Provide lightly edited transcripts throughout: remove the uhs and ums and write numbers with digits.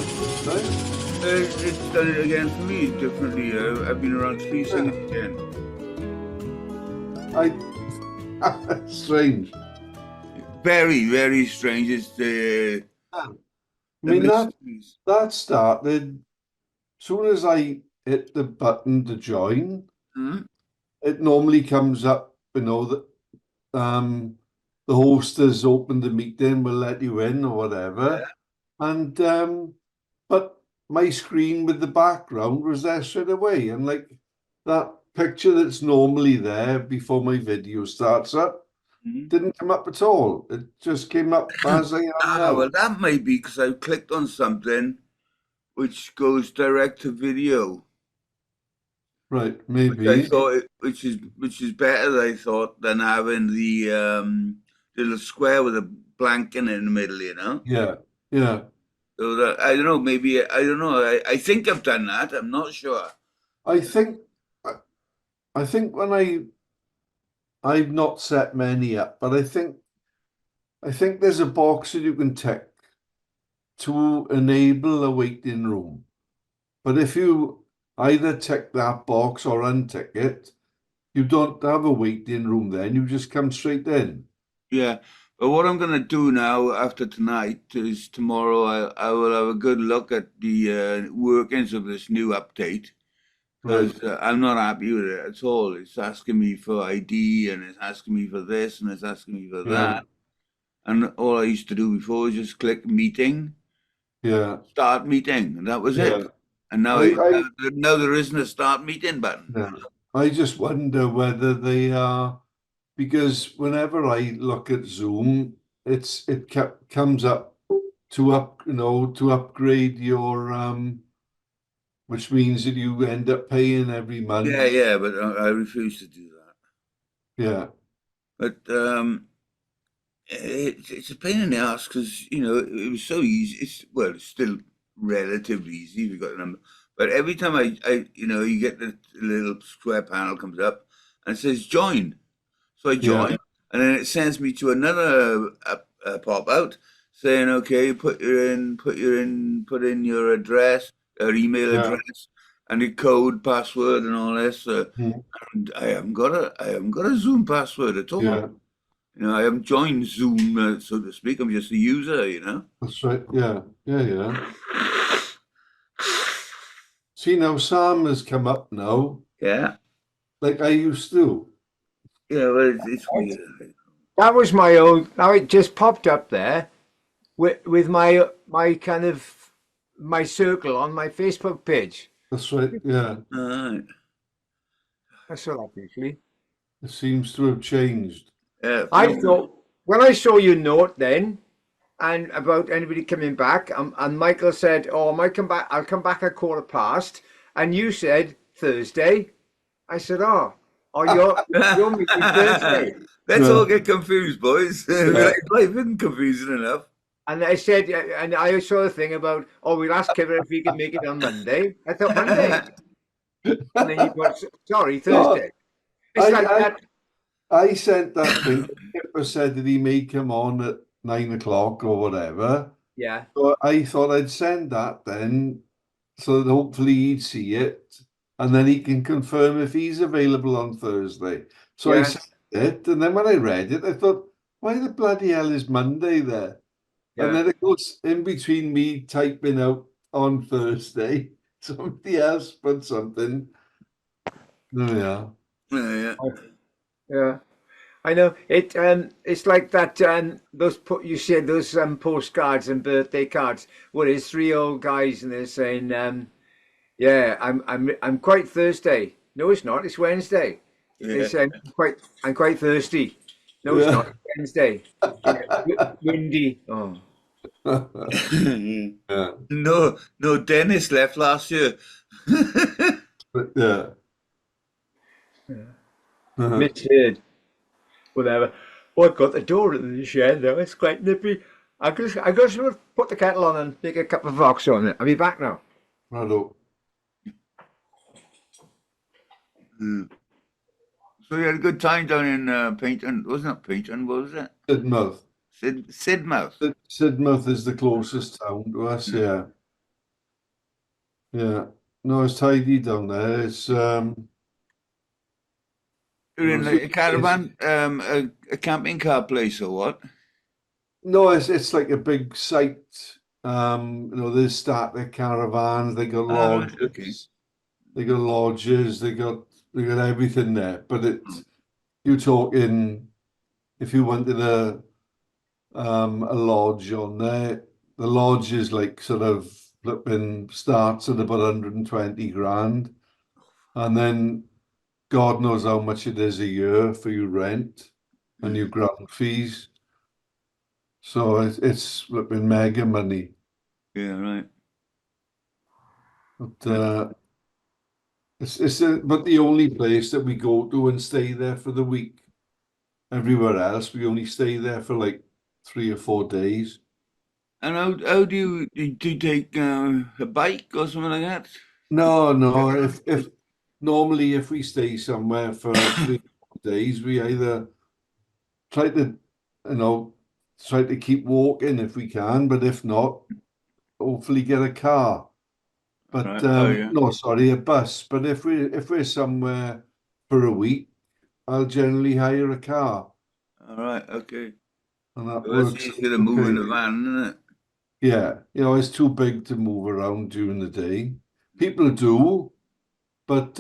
Right? It's done it again for me differently. I've been around three Yeah. singing again. Strange. Very, very strange. It's the I the mean mysteries. that started soon as I hit the button to join, Hmm? it normally comes up, that the host has opened the meeting, will let you in or whatever. And but my screen with the background was there straight away. And like that picture that's normally there before my video starts up Mhm. didn't come up at all. It just came up as I am Well, now. that may be because I clicked on something which goes direct to video, Right, which I maybe. thought, which is better, I thought, than having the little square with a blank in the middle, you know. Yeah, yeah. So that I don't know, maybe I don't know. I think I've done that. I'm not sure. I think I think when I've not set many up, but I think there's a box that you can tick to enable a waiting room. But if you either tick that box or untick it, you don't have a waiting room then, you just come straight in. Yeah. But what I'm going to do now after tonight is tomorrow I will have a good look at the workings of this new update Right. because I'm not happy with it at all. It's asking me for ID and it's asking me for this and it's asking me for Yeah. that. And all I used to do before was just click meeting, Yeah. start meeting, and that was it. Yeah. And now, I I now there isn't a start meeting button. yeah. I just wonder whether they are, because whenever I look at Zoom, comes up to upgrade your which means that you end up paying every Yeah, month. yeah, but I refuse to do that. Yeah. But it's a pain in the ass because it was so easy. It's still relatively easy if you got the number. But every time you get the little square panel comes up and it says join. So I Yeah. join, and then it sends me to another pop out saying, "Okay, put in your address, or email Yeah. address, and the code, password, and all this." Mm. And I haven't got a Zoom password at all. Yeah. I haven't joined Zoom, so to speak. I'm just a user. That's right. Yeah. Yeah. Yeah. See now, Sam has come up now, Yeah, like I used to. yeah. Well, it's weird. That was my own. Now it just popped up there with my kind of my circle on my Facebook page. That's right. Yeah. All right. That's all that usually. It seems to have changed. Yeah, I funny that. thought when I saw your note then and about anybody coming back, and Michael said, "Oh, I might come back. I'll come back at 15:15," and you said Thursday. I said, "Oh, you're meeting Thursday." Let's Yeah. all get confused, boys. Yeah. Life isn't confusing enough. And I said, and I saw the thing about, "Oh, we'll ask Kevin if he can make it on Monday." I thought Monday, and then you put, "Sorry, No, Thursday." It's like I that. I sent that thing. Kipper said that he may come on at 9 o'clock or whatever. Yeah, So I thought I'd send that then, so that hopefully he'd see it, and then he can confirm if he's available on Thursday. So I yeah, sent it, and then when I read it, I thought, why the bloody hell is Monday there? And yeah. then it goes in between me typing out on Thursday, somebody else put something. Oh yeah. Yeah, Yeah, I know it. It's like that. Those put you said those postcards and birthday cards. What is three old guys and they're saying, "Yeah, I'm quite thirsty." No, it's not. It's Wednesday. They yeah, say I'm quite thirsty. No, it's not. Yeah. It's Wednesday. Yeah, windy. Oh, yeah. Yeah. No, no. Dennis left last year. But yeah. misheard. Whatever. Oh, I've got the door in the shed though. It's quite nippy. I just put the kettle on and make a cup of vox on it. I'll be back now. Righto. Mm. So you had a good time down in Paynton, wasn't it? Paynton, what was it? Sidmouth. Sidmouth. Sidmouth is the closest town to us, yeah. Yeah. No, it's tidy down there. It's You're in like a it's caravan, a camping car place or what? no, it's like a big site. They start their caravans, Ah, right, okay. they got lodges, they got everything there. But you're talking if you wanted a lodge on there, the lodge is like sort of flipping starts at about 120 grand. And then God knows how much it is a year for your rent and your ground fees. So it's flipping mega money. Yeah, right. But but the only place that we go to and stay there for the week. Everywhere else, we only stay there for like 3 or 4 days. And how do you take a bike or something like that? No, no. If normally if we stay somewhere for 3 or 4 days, we either try to, you know, try to keep walking if we can, but if not, hopefully get a car. But Right. Oh yeah. no, sorry, a bus. But if we're somewhere for a week, I'll generally hire a car, All right. Okay. and that Well, that's works easier to move in okay. a van, isn't it? Yeah, it's too big to move around during the day. People do, but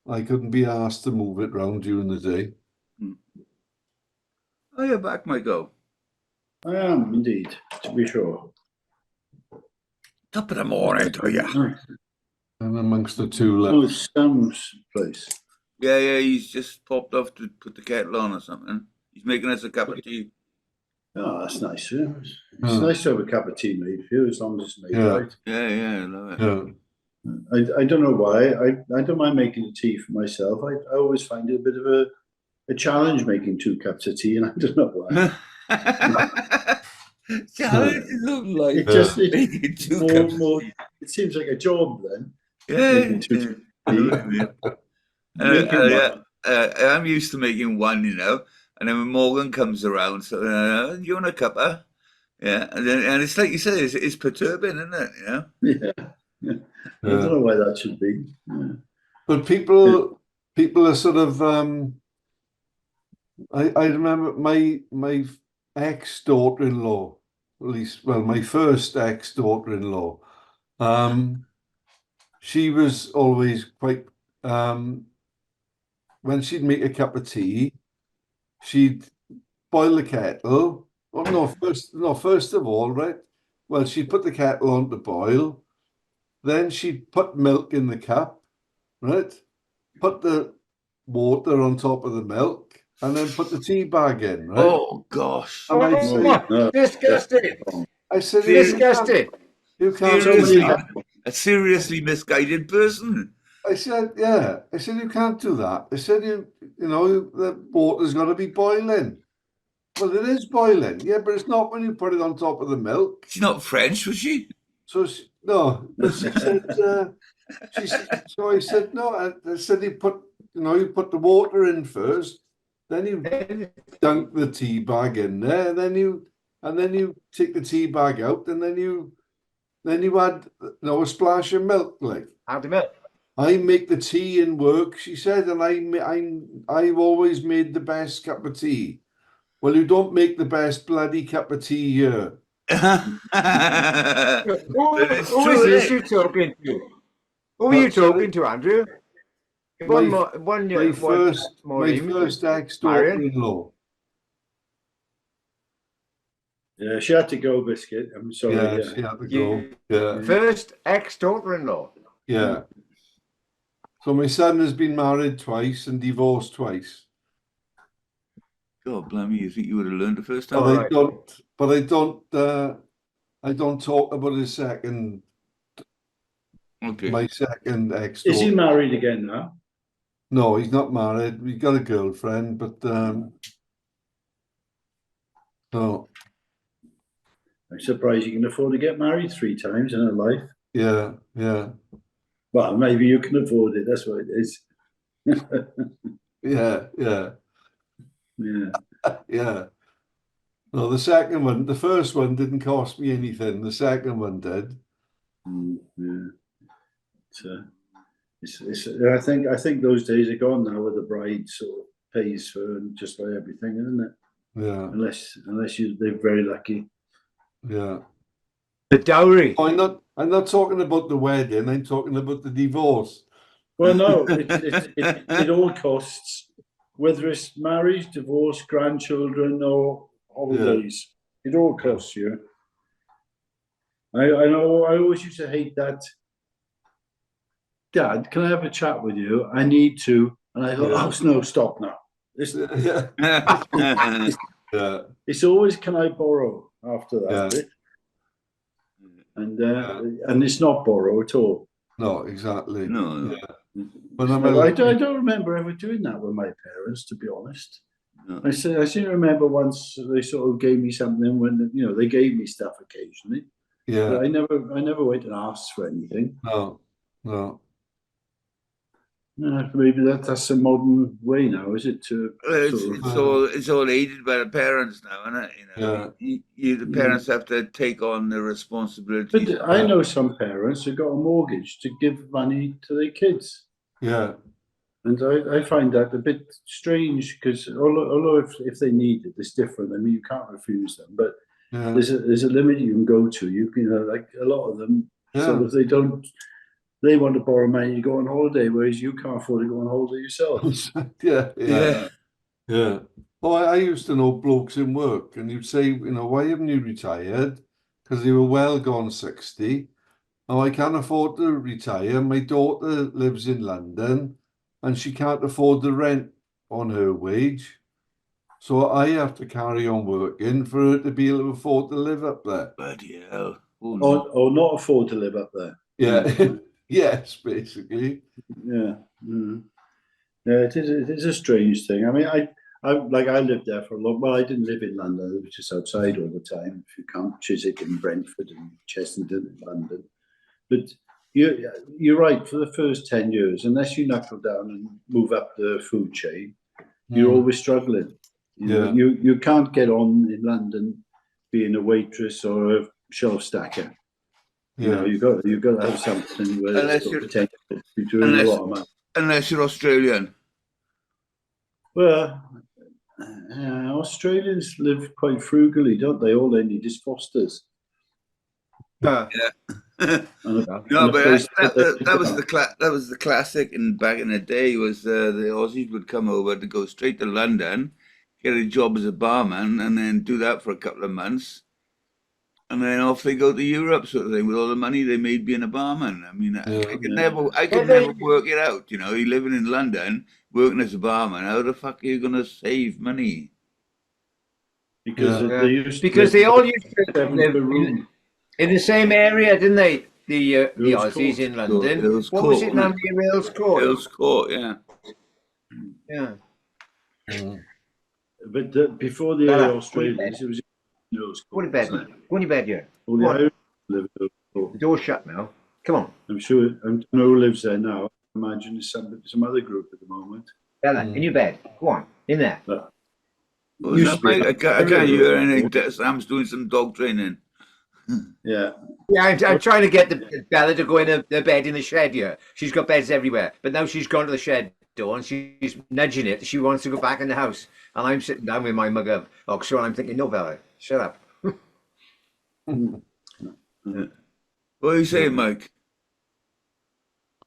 I couldn't be asked to move it around during the day. Hmm. Oh, you're back, Michael. I am indeed, to be sure. Top of the morning to you. Nice. And amongst the two Oh, left. it's Sam's place. Yeah, yeah. He's just popped off to put the kettle on or something. He's making us a cup of tea. Oh, that's nice. It's Yeah, nice to have a cup of tea made for you, as long as it's made yeah, right. Yeah, yeah. I love it. yeah. I don't know why. I don't mind making the tea for myself. I always find it a bit of a challenge making 2 cups of tea, and I don't know why. Challenge of life. It just Making two more cups. more. It seems like a job then, Yeah, making two yeah. cups I of know tea. what you mean. Making Yeah, one. I'm used to making one, and then when Morgan comes around, so you want a cuppa? Yeah, and it's like you said, it's perturbing, isn't it? Yeah. Yeah. I don't Yeah. know why that should be. Yeah. But people are sort of I remember my ex daughter-in-law, at least, well, my first ex daughter-in-law, um, she was always quite when she'd make a cup of tea, she'd boil the kettle. Oh no, first of all, right? Well, she'd put the kettle on to boil, then she'd put milk in the cup, right? Put the water on top of the milk, and then put the tea bag in, right? Oh gosh, And I'd say, Oh, no. Disgusting. I said, Ser- Disgusting. you can't do Somebody, seriously, that. a seriously misguided person. I said, yeah. I said, you can't do that. I said, the water's got to be boiling. Well, it is boiling, yeah, but it's not when you put it on top of the milk. She's not French, was she? So no, but so I said, no. I said, you put the water in first, then you dunk the tea bag in there, and then you take the tea bag out, and then you add a splash of milk. Like Add the milk. I make the tea in work, she said, and I've always made the best cup of tea. Well, you don't make the best bloody cup of tea here. But it's Who is true, this isn't you it? talking to? Who are But you talking to, Andrew? One my more, one, my one, first Maureen, ex Marion. daughter-in-law. yeah, she had to go, Biscuit. I'm sorry. Yeah, Yeah. she had to go. Yeah, First ex-daughter-in-law. yeah. So my son has been married twice and divorced twice. God, blimey, you think you would have learned the first time? All right. I don't talk about Okay. my second ex Is he daughter. married again now? No, he's not married. He's got a girlfriend, but no, I'm surprised you can afford to get married 3 times in her life. yeah, yeah, Well, maybe you can afford it. That's what it is. yeah, yeah, Yeah. yeah. No, the first one didn't cost me anything. The second one did. Yeah. I think those days are gone now, where the bride sort of pays for just about everything, isn't it? Yeah, They're very lucky. yeah. The dowry. I'm not talking about the wedding. I'm talking about the divorce. Well, no, it all costs, whether it's marriage, divorce, grandchildren, or holidays. It all costs you. I know. I always used to hate that. Dad, can I have a chat with you? I need to. And I thought, Yeah. oh no, stop now. Yeah, yeah, It's always, can I borrow after that yeah. bit? And it's not borrow at all. No, exactly. No, Yeah. When I'm I don't remember ever doing that with my parents, to be honest. no. I seem to remember once they sort of gave me something when they gave me stuff occasionally, yeah, but I never went and asked for anything. no, no. Maybe that's a modern way now, is it? To Well, sort of it's all aided by the parents now, isn't it? The parents have to take on the responsibilities. But I know some parents who got a mortgage to give money to their kids. Yeah, And I find that a bit strange, because although if they need it, it's different. I mean, you can't refuse them, but yeah, there's a limit you can go to. Like a lot of them, sort yeah. of they want to borrow money to go on holiday, whereas you can't afford to go on holiday yourself. Yeah, yeah, Yeah. yeah. Oh, I used to know blokes in work, and you'd say, why haven't you retired? Because they were well gone 60. Oh, I can't afford to retire. My daughter lives in London, and she can't afford the rent on her wage. So I have to carry on working for her to be able to afford to live up there. Bloody hell. Oh, no. Or not afford to live up there. Yeah, yes, basically. Yeah. Mm. Yeah, it is a strange thing. I mean, I lived there for a long. Well, I didn't live in London. I was just outside all the time. If you count Chiswick and Brentford and Chessington and London, but you're right. For the first 10 years, unless you knuckle down and move up the food chain, you're always struggling. Yeah. You can't get on in London being a waitress or a shelf stacker. Yeah. You've got to have something where Unless it's got you're- potential. You're doing a lot of money. Unless you're Australian. Well, Australians live quite frugally, don't they? All they need is Fosters. Yeah. And No, a but place that was the classic. And back in the day, was the Aussies would come over to go straight to London, get a job as a barman, and then do that for a couple of months, and then off they go to Europe, sort of thing, with all the money they made being a barman. I mean, I could never work it out. You're living in London, working as a barman. How the fuck are you going to save money? because Yeah. they used Because they all used to seven live per room. in the same area, didn't they? The Earl's Aussies Court. in London. Earl's What was Court, it now? wasn't Near Earl's Court. Earl's Court, yeah. Yeah. But before the Bella, Australians, it was Earl's Go to Court. bed, man. Go in your bed here. All the Irish live at Earl's The Court. door's shut now. Come on. I'm sure. I don't know who lives there now. I imagine it's some other group at the moment. Bella, in your bed. Go on. In there. But What was used that, to be- Mike? I can't hear anything. Sam's doing some dog training. yeah, Yeah, I'm trying to get Bella to go in her bed in the shed here. She's got beds everywhere. But now she's gone to the shed door and she's nudging it. She wants to go back in the house. And I'm sitting down with my mug of Oxford and I'm thinking, no, Bella, shut up. What are you saying, Mike?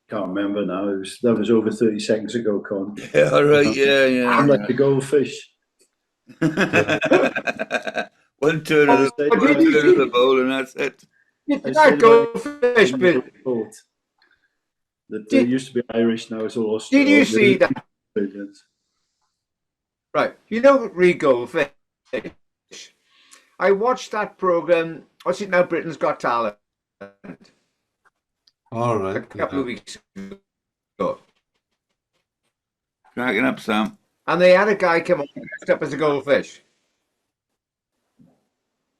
can't remember now. That was over 30 seconds ago, Con. Yeah, all right, yeah. I'm like a goldfish. One turn of the bowl and that's it. It's not goldfish, but That they used to be Irish, now it's all Australian. did you see that? Right, read Goldfish. I watched that program. What's it now? Britain's Got Talent. All A right. couple of weeks ago, Cracking up, Sam. and they had a guy come on dressed up as a goldfish,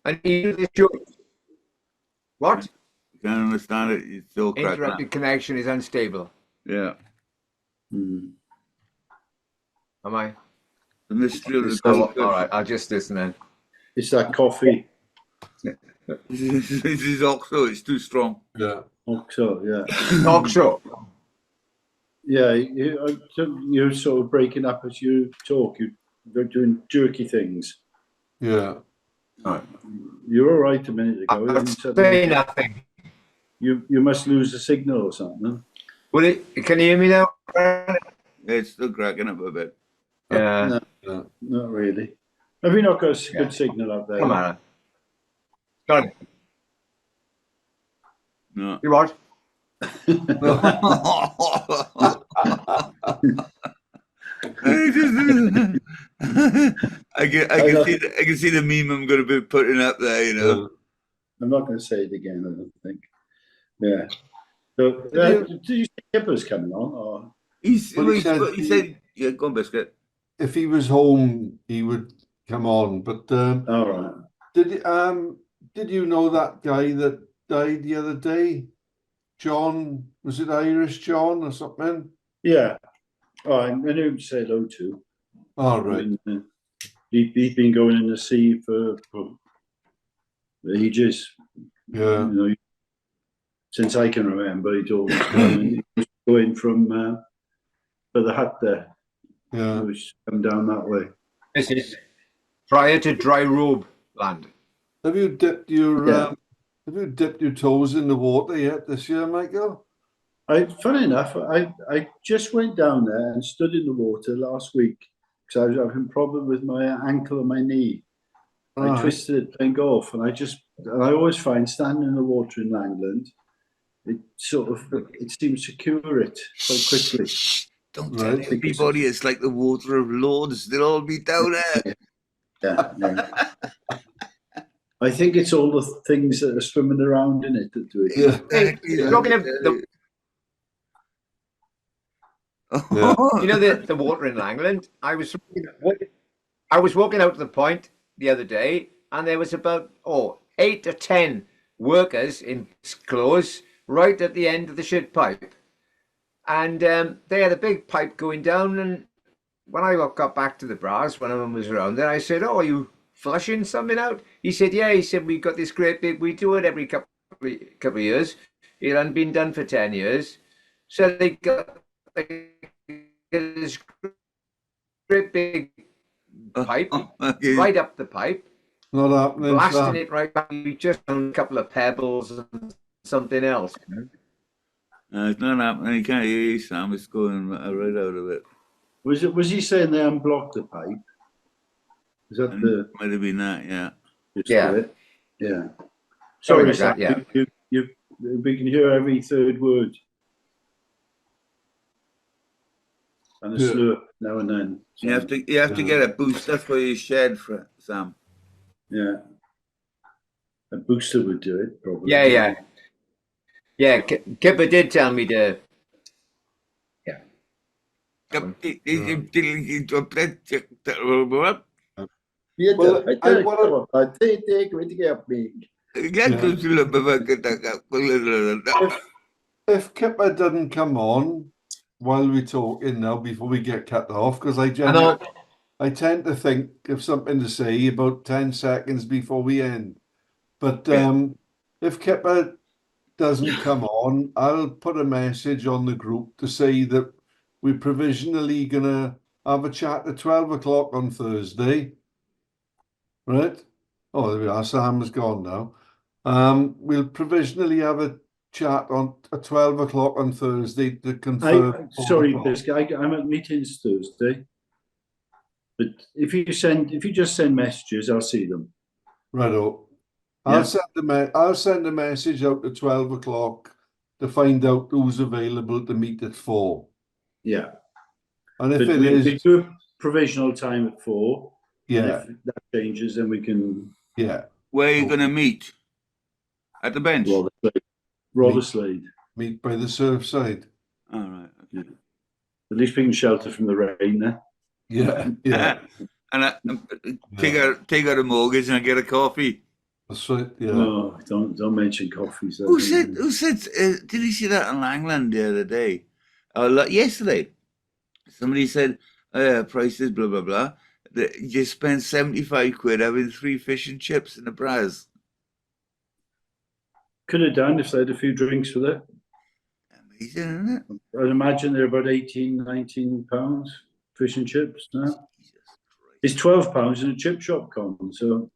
and he did this joke. What? You can't understand it. It's still cracking up. Interrupted connection is unstable. Yeah. Mm. Am I? The mystery of the Oh, goldfish. all right, I'll just listen then. It's that coffee. This is OXO, it's too strong. Yeah. Oxo, yeah. Talk show. Yeah, you're sort of breaking up as you talk. You're doing jerky things. Yeah. You're all right a minute ago. I And say suddenly nothing. you must lose the signal or something. Can you hear me now? It's still cracking up a bit. Yeah. No, Yeah. not really. Have you not got a Yeah. good signal up there? Come on. Got it. No. You what? I can see the meme I'm going to be putting up there, you know. Yeah. I'm not going to say it again, I don't think. Yeah. So, did you say Kipper's coming on? Or? He he said, yeah, go on, Biscuit. If he was home, he would come on. But All right. did you know that guy that died the other day? John, was it Irish John or something? Yeah. Oh, I knew him to say hello to. All right. I mean, he's been going in the sea for ages. Yeah. You know, since I can remember, he'd always going from for the hut there. Yeah. Always come down that way. This is prior to dry robe land. Have you dipped your Yeah. have you dipped your toes in the water yet this year, Michael? Funny enough, I just went down there and stood in the water last week because I was having a problem with my ankle and my knee. I twisted it playing golf, and I always find standing in the water in Langland, it seems to cure it quite quickly. Don't tell everybody it's like the water of Lords. They'll all be down there. Yeah. I think it's all the things that are swimming around in it that do it. Yeah. Exactly. Talking of the, Yeah. you know the water in Langland. I was walking out to the point the other day, and there was about 8 or 10 workers in clothes right at the end of the shit pipe, and they had a big pipe going down. And when I got back to the brass, one of them was around there. I said, "Oh, are you flushing something out?" He said, "Yeah." He said, "We got this great big. We do it every couple of years. It hadn't been done for 10 years, so they got this great big pipe right up the pipe, Not happening. blasting it right back. We just found a couple of pebbles and something else. It's not happening. You can't hear you, Sam. It's going right out of it. Was he saying they unblocked the pipe? Is that the Might have been that, yeah. Yeah. Yeah. Sorry Sorry, about Sam, that, yeah. we can hear every third word. And a slurp now and then. So, You have to get a booster for your shed, Sam. yeah. A booster would do it, probably. Yeah. Kipper did tell me to. If Kipper doesn't come on while we're talking now, before we get cut off, because I tend to think of something to say about 10 seconds before we end. But if Kipper doesn't come on, I'll put a message on the group to say that we're provisionally going to have a chat at 12 o'clock on Thursday. Right? Oh, there we are. Sam has gone now. We'll provisionally have a chat at 12 o'clock on Thursday to confirm. Sorry, Biscuit, I'm at meetings Thursday. But if you just send messages, I'll see them. Righto. I'll send a message out at 12 o'clock to find out who's available to meet at 4. Yeah. And if we do a provisional time at 4. Yeah. If that changes, then we can. Yeah. Where are you going to meet? At the bench? Rotherslade. Meet by the surf side. All right. Okay. At least we can shelter from the rain there. Yeah. Yeah. And take out a mortgage and get a coffee. That's right. Yeah. No, don't mention coffees. Who said? Did you see that in Langland the other day? Yesterday, somebody said, prices, blah blah blah. You spend 75 quid having 3 fish and chips in the Braz. Could have done if they had a few drinks with it. Amazing, isn't it? I'd imagine they're about 18, 19 pounds fish and chips now. Jesus Christ. It's 12 pounds in a chip shop, Con. So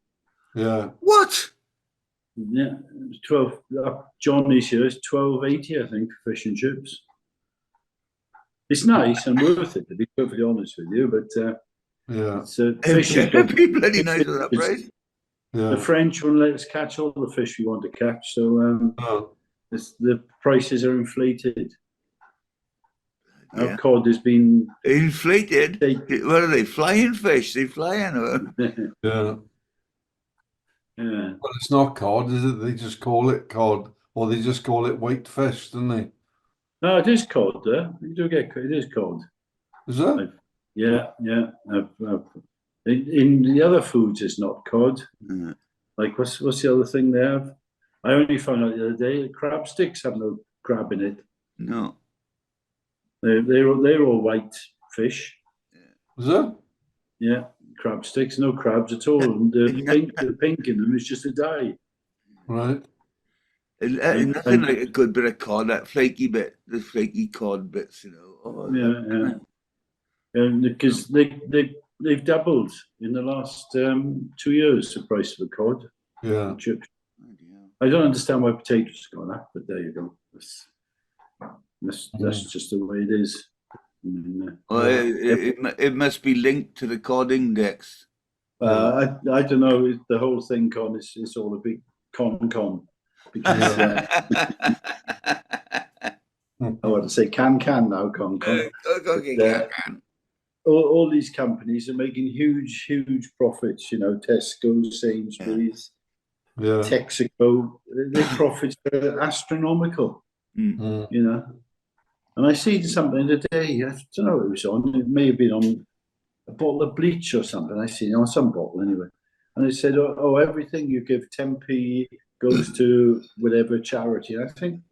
Yeah. What? yeah, it's 12. Johnny's here is 12.80, I think, for fish and chips. It's nice and worth it, to be perfectly honest with you. But Yeah. it's fish is It'd be bloody nice with that price. Yeah. The French won't let us catch all the fish we want to catch, so Oh, the prices are inflated. Yeah. Our cod has been Inflated? They- What are they? Flying fish? They fly in. yeah. yeah. Well, it's not cod, is it? They just call it cod, or they just call it white fish, don't they? No, it is cod. You do get it is cod. Is it? Yeah, yeah. In the other foods, it's not cod. Mm. Like what's the other thing they have? I only found out the other day crab sticks have no crab in it. No. They're all white fish. Is it? Yeah, crab sticks, no crabs at all. And the pink in them is just a dye. Right. Nothing like a good bit of cod, that flaky bit, the flaky cod bits, you know. Oh, Yeah. And because they've doubled in the last 2 years the price of the cod. Yeah. Chips. I don't understand why potatoes have gone up, but there you go. That's just the way it is. I mean, Well, it must be linked to the cod index. I don't know. The whole thing, Con, is all a big con. Because I want to say can now, con. Okay, All these companies are making huge profits. You know, Tesco, Sainsbury's, Yeah. Texaco. Their profits are astronomical. Mm. You know. And I see something today. I don't know what it was on. It may have been on a bottle of bleach or something. I see on some bottle anyway. And it said, "Oh, everything you give 10p goes to whatever charity." And I think,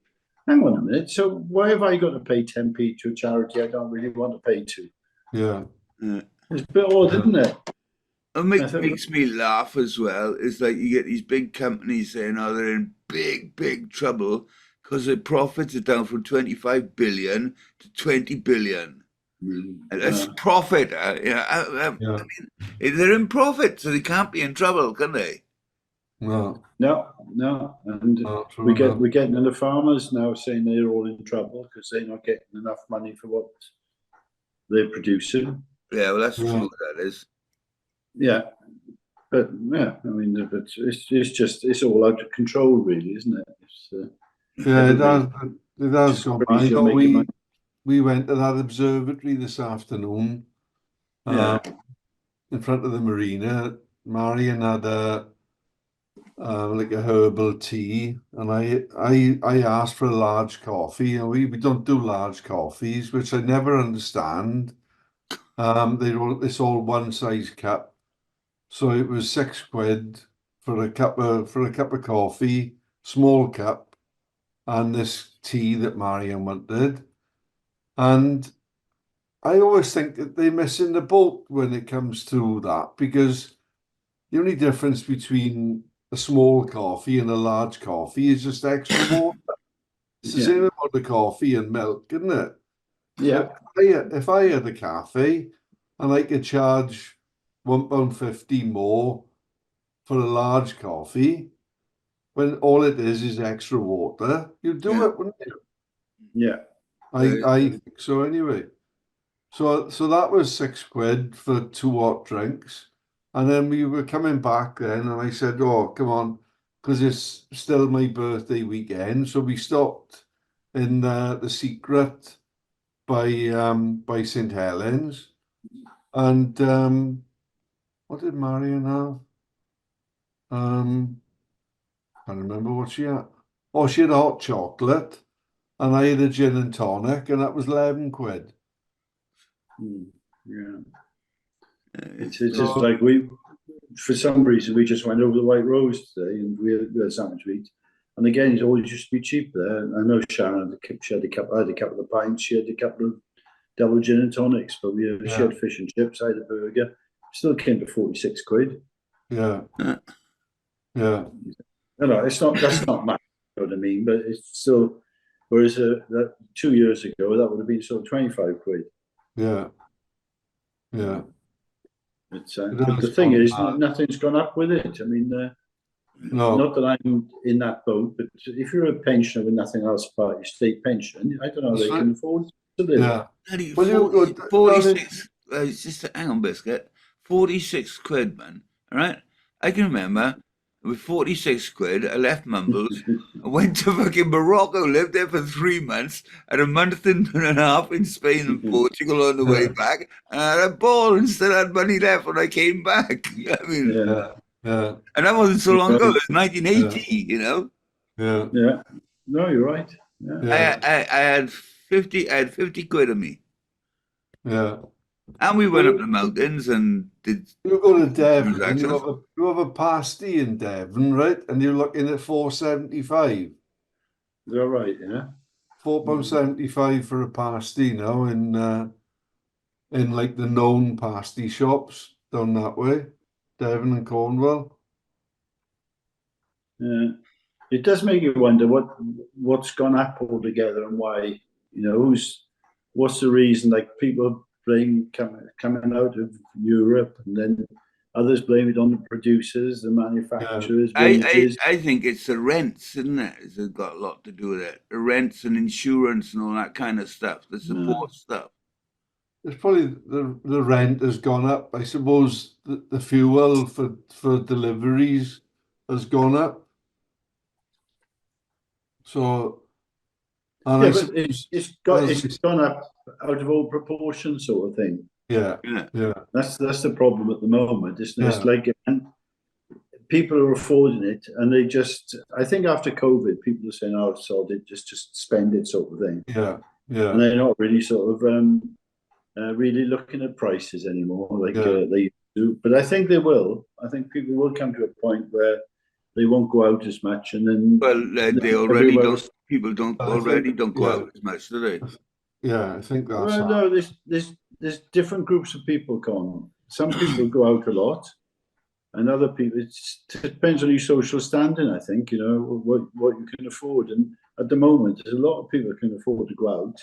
hang on a minute. So why have I got to pay 10p to a charity I don't really want to pay to? Yeah. It's a bit odd, isn't it? What makes me laugh as well is like you get these big companies saying, "Oh, they're in big trouble because their profits are down from 25 billion to 20 billion." And that's profit. I mean, they're in profit, so they can't be in trouble, can they? No. No. And we're getting the farmers now saying they're all in trouble because they're not getting enough money for what they're producing. Yeah, well, that's true. That is. Yeah, but yeah, I mean, but it's all out of control, really, isn't it? Yeah, it does go on. We went to that observatory this afternoon. In front of the marina. Marion had like a herbal tea, and I asked for a large coffee, and we don't do large coffees, which I never understand. It's all one size cup, so it was £6 for a cup of coffee, small cup, and this tea that Marion wanted. And I always think that they're missing the boat when it comes to that, because the only difference between a small coffee and a large coffee is just extra water. It's the same amount of coffee and milk, isn't it? Yeah. If I had a cafe and I could charge £1.50 more for a large coffee, when all it is extra water, you'd do it, wouldn't you? Yeah. I think so anyway. So that was £6 for 2 hot drinks. And then we were coming back then, and I said, "Oh, come on," because it's still my birthday weekend. So we stopped in the Secret by St. Helens. And what did Marion have? I can't remember what she had. Oh, she had a hot chocolate, and I had a gin and tonic, and that was £11. Yeah. It's just like for some reason, we just went over the White Rose today, and we had something to eat. And again, it always used to be cheap there. I know Sharon had a couple of pints. She had a couple of double gin and tonics, but she had fish and chips. I had a burger. Still came to £46. Yeah. Yeah. No, that's not much. know what I mean? But it's still, whereas that 2 years ago, that would have been sort of 25 quid. Yeah. Yeah. But It the has thing gone is, mad. nothing's gone up with it. I mean, No. not that I'm in that boat, but if you're a pensioner with nothing else apart your state pension, I don't know how That's they right. can afford to live. Yeah. Bloody Well, you 40, could, 46, it's just hang on, Biscuit. 46 quid, man. All right? I can remember with 46 quid, I left Mumbles. I went to fucking Morocco, lived there for 3 months, had a month and a half in Spain and Portugal on the way back, and I had a ball and still had money left when I came back. I mean, Yeah, yeah. Yeah. and that wasn't so long ago, it was Yeah. 1980, you know? Yeah. yeah. No, you're right. Yeah. Yeah. I had 50 quid on me. Yeah. And we went Well, up the mountains and did you go to Devon and transactions. you have a pasty in Devon, right? And you're looking at 4.75. Is that right? Yeah. £4.75 for a pasty now in like the known pasty shops down that way, Devon and Cornwall. Yeah. It does make you wonder what's gone up altogether and why. You know, what's the reason? Like people blame coming out of Europe, and then others blame it on the producers, the manufacturers, wages. I think it's the rents, isn't it? It's got a lot to do with it. The rents and insurance and all that kind of stuff, the support stuff. It's probably the rent has gone up. I suppose the fuel for deliveries has gone up. So, and Yeah, I but suppose it's as gone up out of all proportion, sort of thing. yeah, Yeah. yeah, That's the problem at the moment. It's Yeah. like, and people are affording it, and they just. I think after COVID, people are saying, "Oh, so they just spend it," sort of thing, yeah, and yeah, they're not really sort of really looking at prices anymore like Yeah. they used to. But I think they will. I think people will come to a point where they won't go out as much, and then Well, they already everywhere don't. else. People don't I already think don't go yeah, out as much, do they? yeah. I think that's Well, no, there's different groups of people, Con. Some people go out a lot, and other people. It depends on your social standing. I think what you can afford, and at the moment, there's a lot of people who can afford to go out,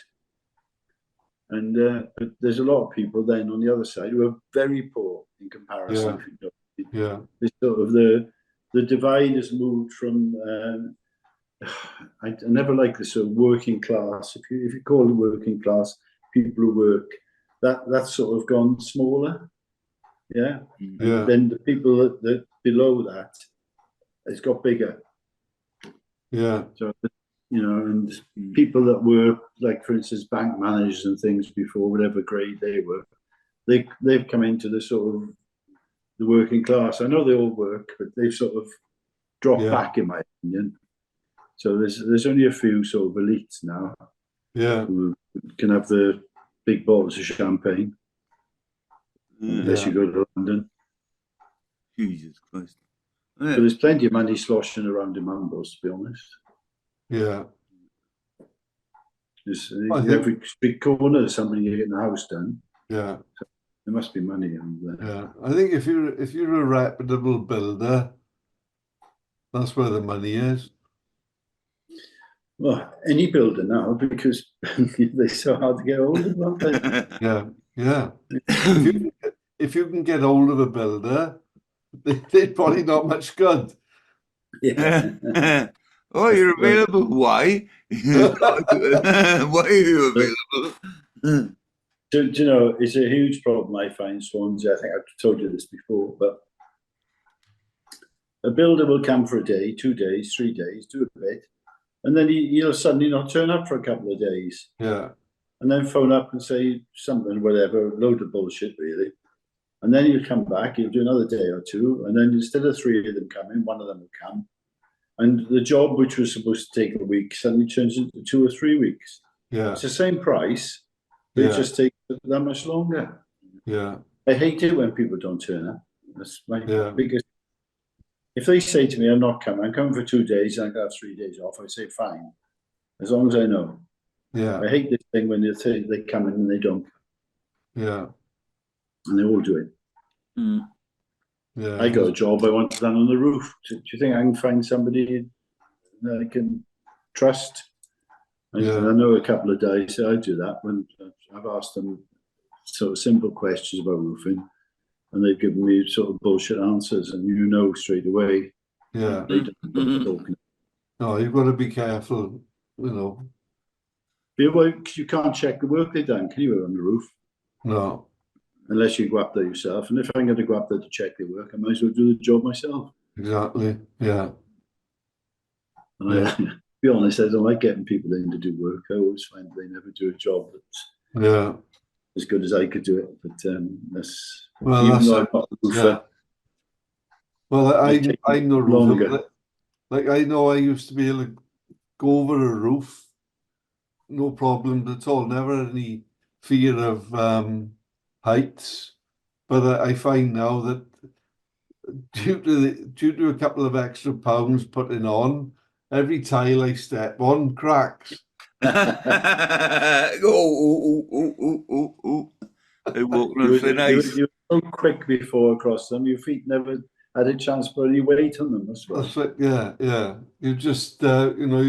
and but there's a lot of people then on the other side who are very poor in comparison. Yeah. If you know, yeah, it's sort of the divide has moved from. I never like the sort of working class. If you call it working class, people who work, that's sort of gone smaller. Yeah. Mm. Yeah. And then the people that below that, it's got bigger. yeah, So and people that were like, for instance, bank managers and things before, whatever grade they were, they've come into the sort of the working class. I know they all work, but they've sort of dropped Yeah. back, in my opinion. So there's only a few sort of elites now yeah, who can have the big bottles of champagne, unless Yeah. you go to London. Jesus Christ. But Yeah. there's plenty of money sloshing around in Mumbles, to be honest. yeah. There's, I think every street corner, there's somebody getting a house done. yeah, There must be money in there. yeah. I think if you're a reputable builder, that's where the money is. Well, any builder now, because they're so hard to get hold of, aren't they? Yeah, yeah. If you can get hold of a builder, they're probably not much good. Yeah. Oh, you're available. Why? Why are you available? Do you know, it's a huge problem I find, Swansea. I think I've told you this before, but a builder will come for a day, 2 days, 3 days, do a bit, and then he'll suddenly not turn up for a couple of days, Yeah, and then phone up and say something, whatever, load of bullshit, really. And then he'll come back, he'll do another day or two, and then instead of 3 of them coming, 1 of them will come. And the job, which was supposed to take a week, suddenly turns into 2 or 3 weeks. yeah, It's the same price, but Yeah. it just takes that much longer. yeah, I hate it when people don't turn up. That's my Yeah. biggest. If they say to me, I'm not coming, I'm coming for 2 days, and I can have 3 days off, I say, fine, as long as I know. yeah, I hate this thing when they say they come in and they don't, yeah, and they all do it. yeah. I got a job I want done on the roof. Do you think I can find somebody I can trust. Yeah. I know a couple of guys, I do that when I've asked them sort of simple questions about roofing, and they've given me sort of bullshit answers, and you know straight away Yeah. they don't know what they're talking. No, you've got to be careful, you know. You can't check the work they've done, can you, on the roof? No. Unless you go up there yourself. And if I'm going to go up there to check their work, I might as well do the job myself. Exactly. Yeah. And Yeah. to be honest, I don't like getting people in to do work. I always find they never do a job that's Yeah. as good as I could do it. But that's Well, even that's though I'm it. not a roofer, Yeah. Well, it takes I'm no roofer. longer. Like I know I used to be able to go over a roof, no problems at all. Never any fear of heights. But I find now that due to a couple of extra pounds putting on, every tile I step on cracks. Oh. They're walking on thin ice. You were so quick before across them. Your feet never had a chance to put any weight on them. That's why. That's right. Yeah, yeah. You just you know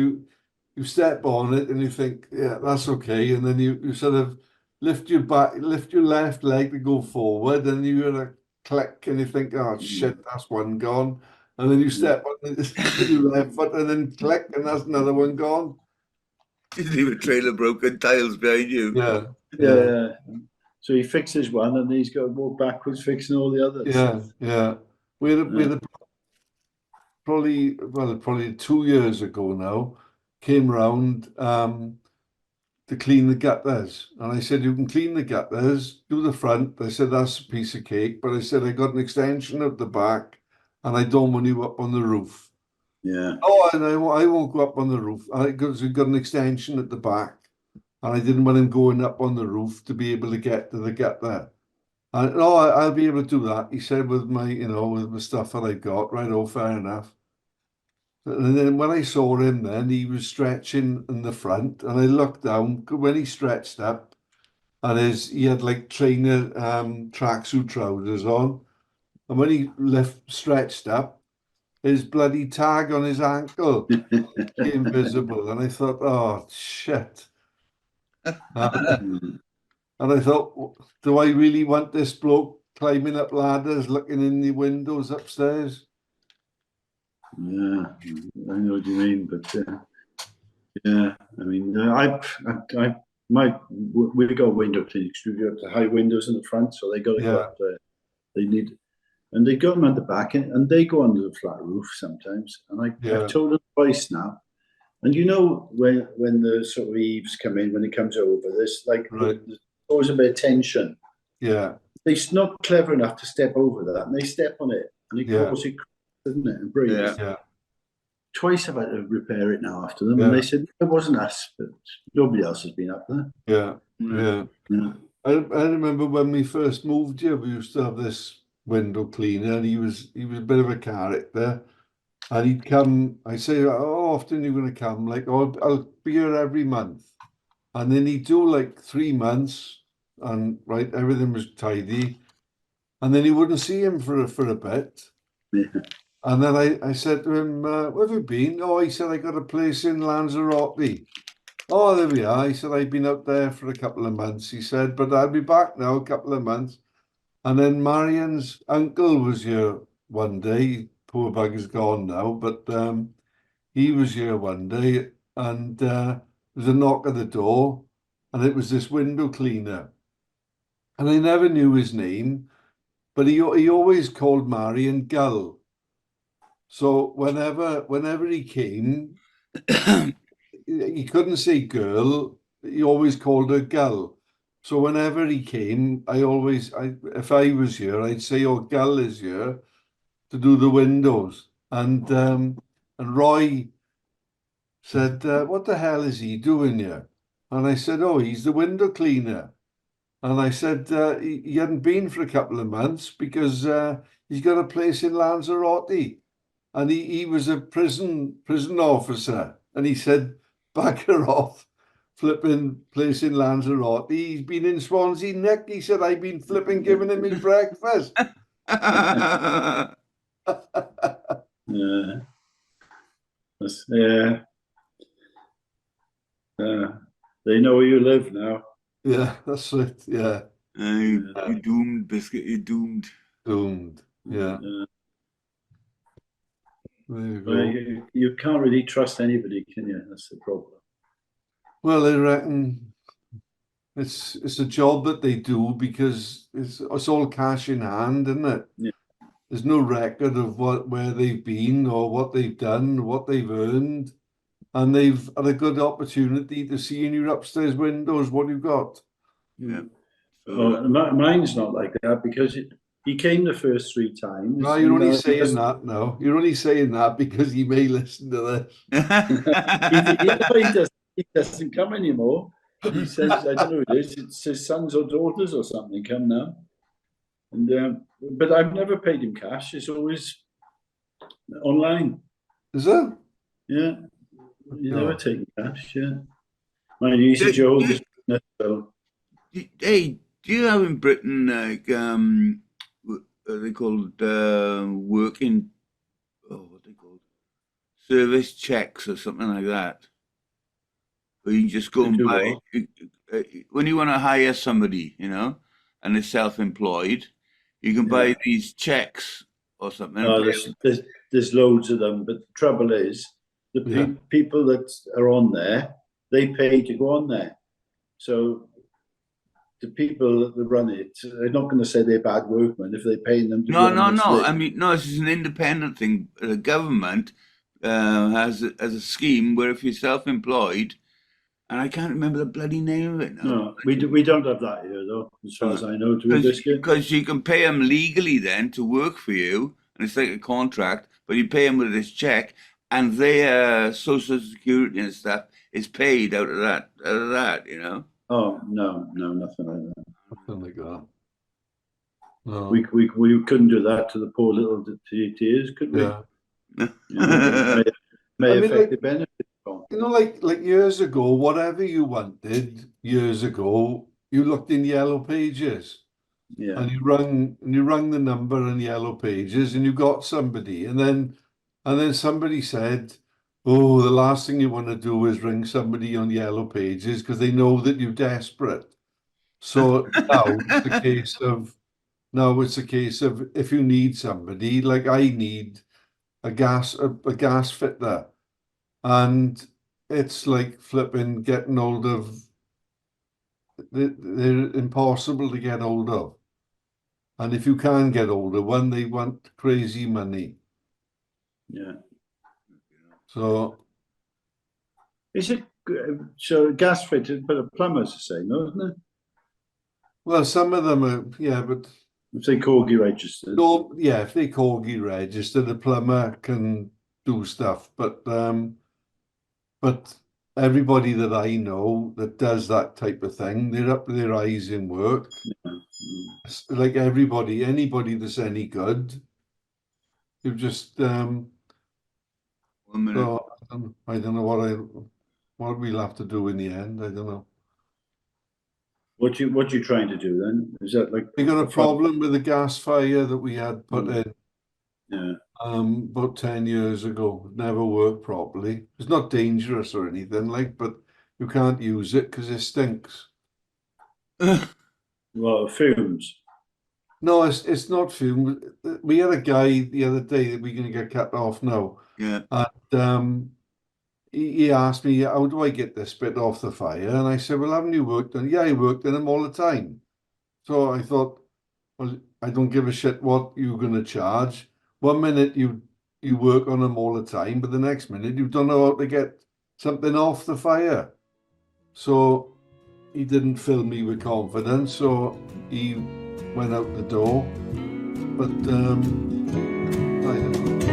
you step on it and you think, yeah, that's okay, and then you sort of lift your left leg to go forward, and you hear a click, and you think, oh shit, that's one gone, and then you step on your left foot, and then click, and that's another one gone. You leave a trail of broken tiles behind you. Yeah, Yeah. So he fixes one, and he's got to walk backwards fixing all the others. yeah. We're probably 2 years ago now, came round to clean the gutters. And I said, you can clean the gutters, do the front. I said, that's a piece of cake. But I said, I got an extension at the back and I don't want you up on the roof. Yeah. Oh, and I won't go up on the roof. Because we've got an extension at the back. And I didn't want him going up on the roof to be able to get to the gutter. And no, I'll be able to do that. He said with with the stuff that I got. Right, oh, fair enough. And then when I saw him then, he was stretching in the front, and I looked down when he stretched up, and he had like trainer tracksuit trousers on, and when he stretched up, his bloody tag on his ankle became visible, and I thought, oh shit. And I thought, do I really want this bloke climbing up ladders, looking in the windows upstairs? Yeah, I know what you mean, but yeah, I mean, we got window clinics. We got the high windows in the front, so they got to go up there. They need, and they got them at the back, and they go under the flat roof sometimes. And I've told them twice now. And you know, when the sort of eaves come in, when it comes over, there's always a bit of tension. Yeah. They're not clever enough to step over that, and they step on it, and it causes it, doesn't it, and breaks. Yeah. Twice I've had to repair it now after them, and they said it wasn't us, but nobody else has been up there. Yeah. I remember when we first moved here, we used to have this window cleaner, and he was a bit of a character, and he'd come. I say, "How often are you going to come?" Like, "Oh, I'll be here every month," and then he'd do like 3 months, and everything was tidy, and then you wouldn't see him for a bit. Yeah. And then I said to him, where have you been? Oh, he said, I got a place in Lanzarote. Oh, there we are. He said, I've been out there for a couple of months. He said, but I'll be back now a couple of months. And then Marian's uncle was here one day. Poor bugger's gone now, but he was here one day, and there was a knock at the door, and it was this window cleaner. And I never knew his name, but he always called Marian Gull. So whenever he came, he couldn't say girl. He always called her Gull. So whenever he came, if I was here, I'd say, "Oh, Gull is here to do the windows." And Roy said, "What the hell is he doing here?" And I said, "Oh, he's the window cleaner." And I said he hadn't been for a couple of months because he's got a place in Lanzarote. And he was a prison officer, and he said, "Back her off, flipping place in Lanzarote. He's been in Swansea Neck." He said, "I've been flipping giving him his breakfast." Yeah. Yeah. They know where you live now. Yeah, that's it. Yeah, You're doomed, Biscuit. You're doomed. doomed. Yeah, Uh, there you well, go. you can't really trust anybody, can you? That's the problem. Well, I reckon it's a job that they do because it's all cash in hand, isn't it? Yeah. There's no record of where they've been or what they've done, what they've earned, and they've had a good opportunity to see in your upstairs windows what you've got. Yeah. Oh, mine's not like that because he came the first 3 times. No, you're only he saying that now. You're only saying that because he may listen to this. he doesn't come anymore. He says, I don't know who it is. It's his sons or daughters or something come now. And but I've never paid him cash. It's always online. Is that? Yeah, you never God. taken cash. Yeah, mind you, he's a Jehovah's Witness. So Hey, do you have in Britain like what are they called working? Oh, what are they called? Service checks or something like that. Where you can just go to and do buy what? when you want to hire somebody, and they're self-employed, you can buy Yeah. these checks or something. Oh, there's loads of them, but the trouble is, the Yeah. people that are on there, they pay to go on there. So the people that run it, they're not going to say they're bad workmen if they're paying them to No, go no, on this no. thing. I mean, no. This is an independent thing. The government has a scheme where if you're self-employed, and I can't remember the bloody name of it now. No, we don't have that here though, as far as I know. To a biscuit. Because you can pay them legally then to work for you, and it's like a contract, but you pay them with this check, and their social security and stuff is paid out of that. Oh no, nothing like that. Something like that. No. We couldn't do that to the poor little TTs, could we? Yeah. May I mean, affect like, the benefit. like years ago, whatever you wanted years ago, you looked in yellow pages Yeah, and you rung the number in yellow pages and you got somebody and then somebody said, oh, the last thing you want to do is ring somebody on yellow pages because they know that you're desperate. So now it's a case of if you need somebody, like I need a gas fitter. And it's like flipping getting hold of, they're impossible to get hold of. And if you can get hold of one, they want crazy money. yeah. So, Is it so? Gas fitted, but a plumber's the same, though, isn't it? well, some of them are, yeah, but If they corgi registered. no, yeah, if they corgi register, the plumber can do stuff. But everybody that I know that does that type of thing, they're up to their eyes in work. Like anybody that's any good, you just 1 minute. so I don't know what we'll have to do in the end. I don't know. What you trying to do then? Is that like We got a problem with the gas fire that we had put in Yeah, about 10 years ago. It never worked properly. It's not dangerous or anything but you can't use it because it stinks. well, fumes. No, it's not fume. We had a guy the other day that we're going to get cut off now. Yeah. And he asked me, how do I get this bit off the fire? And I said, well, haven't you worked on? Yeah, I worked in them all the time. So I thought, well, I don't give a shit what you're going to charge. 1 minute you work on them all the time, but the next minute you don't know how to get something off the fire. So he didn't fill me with confidence, so he went out the door. But I don't know.